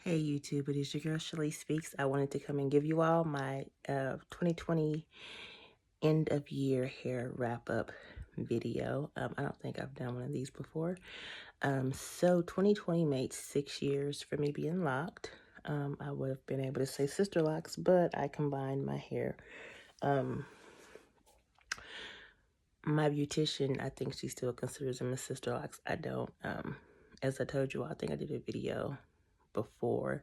Hey YouTube, it is your girl Shelly Speaks. I wanted to come and give you all my 2020 end of year hair wrap up video. I don't think I've done one of these before. So 2020 made 6 years for me being locked. I would have been able to say Sisterlocks, but I combined my hair. My beautician, I think she still considers them as Sisterlocks. I don't. As I told you, I think I did a video before.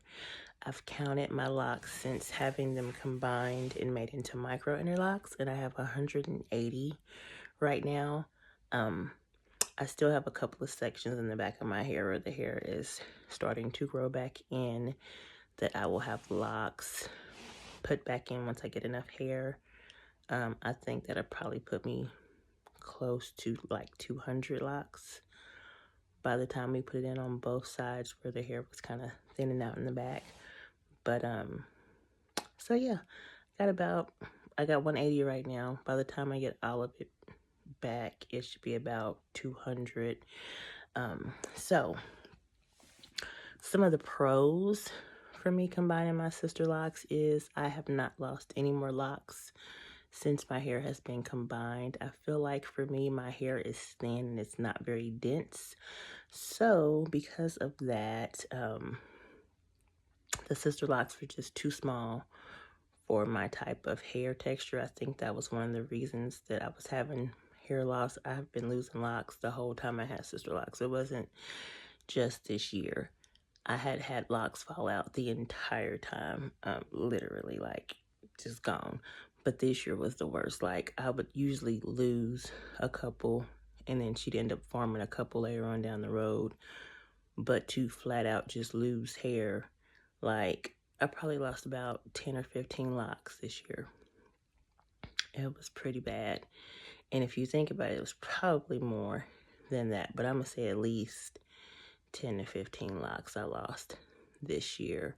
I've counted my locks since having them combined and made into micro interlocks, and I have 180 right now. I still have a couple of sections in the back of my hair where the hair is starting to grow back in that I will have locks put back in once I get enough hair. I think that'll probably put me close to like 200 locks by the time we put it in on both sides where the hair was kind of thinning out in the back. But so yeah, I got 180 right now. By the time I get all of it back, it should be about 200. So some of the pros for me combining my sister locks is I have not lost any more locks since my hair has been combined. I feel like for me, my hair is thin and it's not very dense. So because of that, the sister locks were just too small for my type of hair texture. I think that was one of the reasons that I was having hair loss. I've been losing locks the whole time I had sister locks. It wasn't just this year. I had locks fall out the entire time, literally like just gone. But this year was the worst. Like I would usually lose a couple and then she'd end up forming a couple later on down the road. But to flat out just lose hair, like I probably lost about 10 or 15 locks this year. It was pretty bad. And if you think about it, it was probably more than that. But I'm going to say at least 10 to 15 locks I lost this year.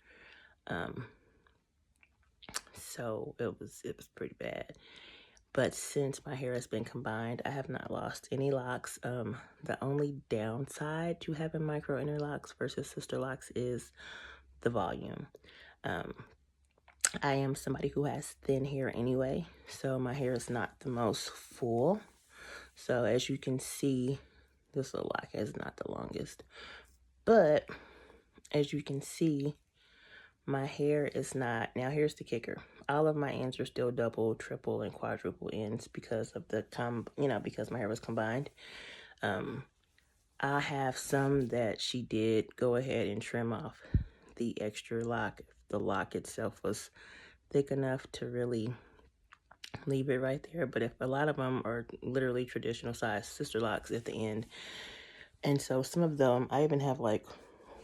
So it was pretty bad. But since my hair has been combined, I have not lost any locks. The only downside to having micro interlocks versus sister locks is the volume. I am somebody who has thin hair anyway, so my hair is not the most full. So as you can see, this little lock is not the longest. But as you can see, my hair is not, now here's the kicker. All of my ends are still double, triple, and quadruple ends because of the, because my hair was combined. I have some that she did go ahead and trim off the extra lock. The lock itself was thick enough to really leave it right there. But if a lot of them are literally traditional size sister locks at the end. And so some of them, I even have like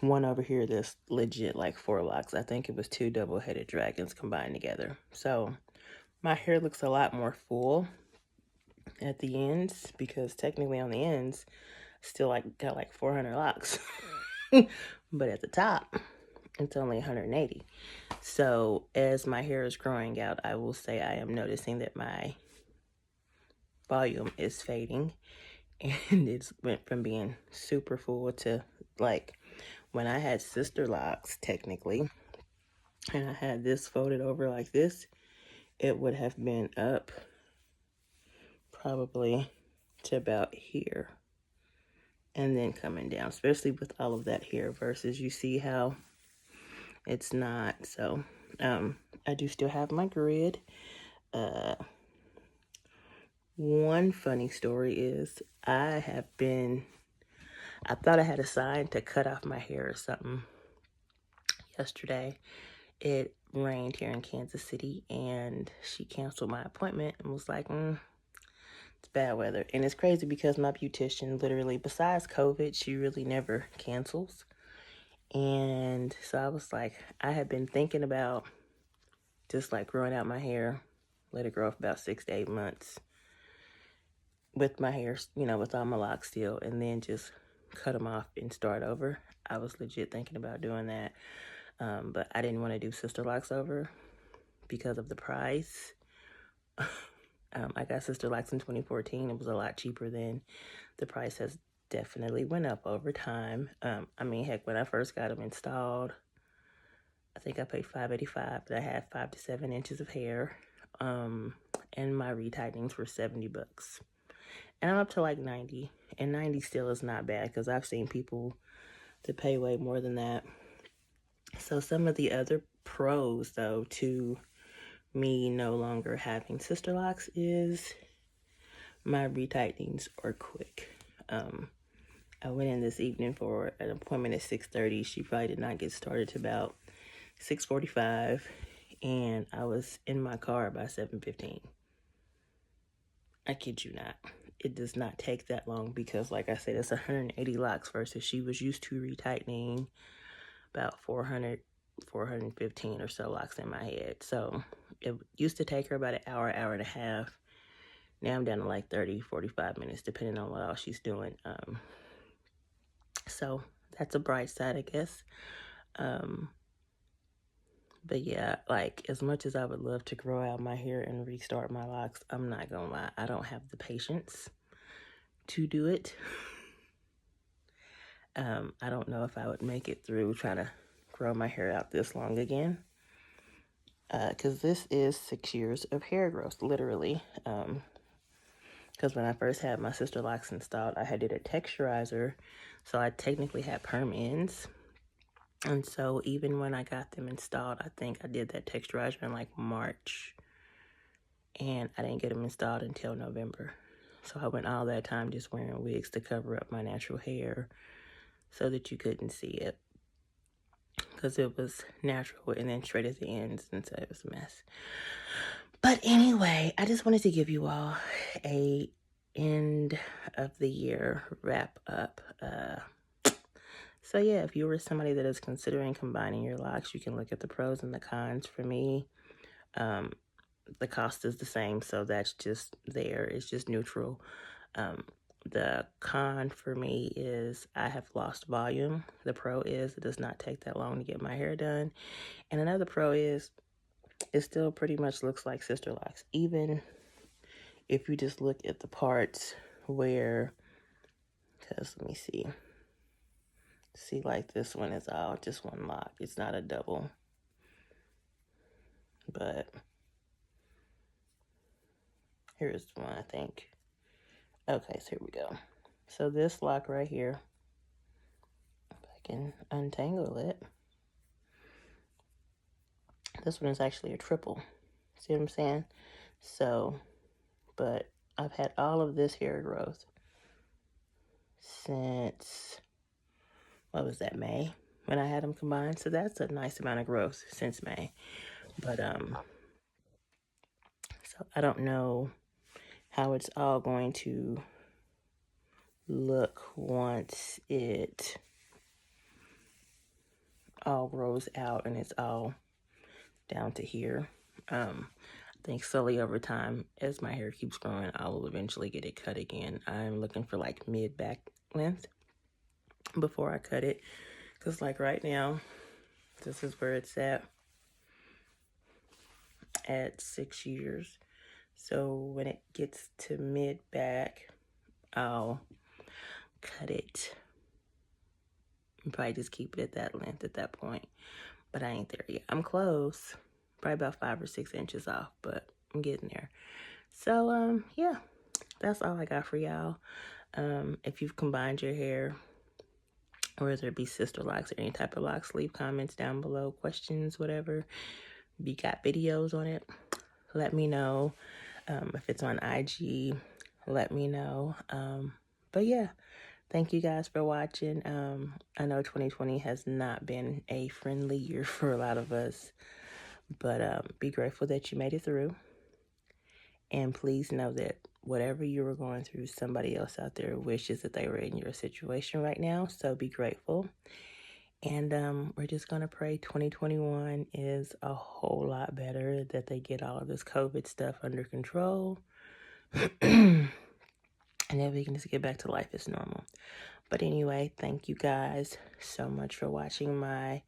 one over here that's legit like 4 locks. I think it was 2 double-headed dragons combined together. So my hair looks a lot more full at the ends because technically on the ends, still like got like 400 locks. But at the top, it's only 180. So as my hair is growing out, I will say I am noticing that my volume is fading, and it's went from being super full to like when I had sister locks technically, and I had this folded over like this, it would have been up probably to about here and then coming down, especially with all of that hair versus you see how it's not. So I do still have my grid. One funny story is I thought I had a sign to cut off my hair or something yesterday. It rained here in Kansas City and she canceled my appointment and was like, it's bad weather. And it's crazy because my beautician literally, besides COVID, she really never cancels. And so I was like, I had been thinking about just like growing out my hair, let it grow for about 6 to 8 months with my hair, with all my locks still, and then just cut them off and start over. I was legit thinking about doing that. But I didn't want to do sister locks over because of the price. I got sister locks in 2014. It was a lot cheaper then. The price has definitely went up over time. I mean, heck, when I first got them installed, I think I paid $5.85, but I had 5 to 7 inches of hair. And my retightenings were $70. And I'm up to like 90. And 90 still is not bad because I've seen people to pay way more than that. So some of the other pros, though, to me no longer having Sisterlocks is my retightenings are quick. I went in this evening for an appointment at 6:30. She probably did not get started to about 6:45, and I was in my car by 7:15. I kid you not. It does not take that long because, like I said, it's 180 locks versus she was used to retightening about 415 or so locks in my head. So it used to take her about an hour, hour and a half. Now I'm down to like 30, 45 minutes, depending on what else she's doing. So that's a bright side, I guess. But yeah, like as much as I would love to grow out my hair and restart my locks, I'm not gonna lie, I don't have the patience to do it. I don't know if I would make it through trying to grow my hair out this long again. Because this is 6 years of hair growth, literally. Because when I first had my Sisterlocks installed, I had did a texturizer, so I technically had perm ends. And so even when I got them installed, I think I did that texturizer in like March, and I didn't get them installed until November. So I went all that time just wearing wigs to cover up my natural hair so that you couldn't see it, because it was natural and then straight at the ends, and so it was a mess. But anyway, I just wanted to give you all a end of the year wrap up. So yeah, if you were somebody that is considering combining your locks, you can look at the pros and the cons. For me, the cost is the same, so that's just there. It's just neutral. The con for me is I have lost volume. The pro is it does not take that long to get my hair done. And another pro is it still pretty much looks like Sisterlocks. Even if you just look at the parts where, because let me see. See, like this one is all just one lock. It's not a double. But here's one, I think. Okay, so here we go. So this lock right here, if I can untangle it, this one is actually a triple. See what I'm saying? So, but I've had all of this hair growth since, what was that, May? When I had them combined. So that's a nice amount of growth since May. But, so I don't know how it's all going to look once it all grows out and it's all down to here. I think slowly over time, as my hair keeps growing, I will eventually get it cut again. I'm looking for like mid back length before I cut it, because like right now, this is where it's at 6 years. So when it gets to mid back, I'll cut it and probably just keep it at that length at that point. But I ain't there yet. I'm close, probably about 5 or 6 inches off, but I'm getting there. So yeah, that's all I got for y'all. If you've combined your hair, whether it be Sisterlocks or any type of locks, leave comments down below, questions, whatever. If you got videos on it, let me know. If it's on IG, let me know. But yeah, thank you guys for watching. I know 2020 has not been a friendly year for a lot of us, but be grateful that you made it through. And please know that whatever you were going through, somebody else out there wishes that they were in your situation right now. So be grateful. And we're just going to pray 2021 is a whole lot better, that they get all of this COVID stuff under control. And then we can just get back to life as normal. But anyway, thank you guys so much for watching my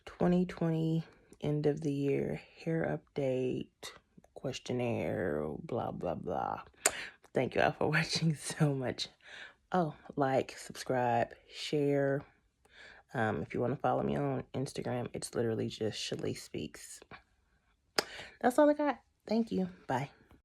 2020 end of the year hair update questionnaire, blah, blah, blah. Thank you all for watching so much. Oh, like, subscribe, share, If you want to follow me on Instagram, it's literally just Shalay Speaks. That's all I got. Thank you. Bye.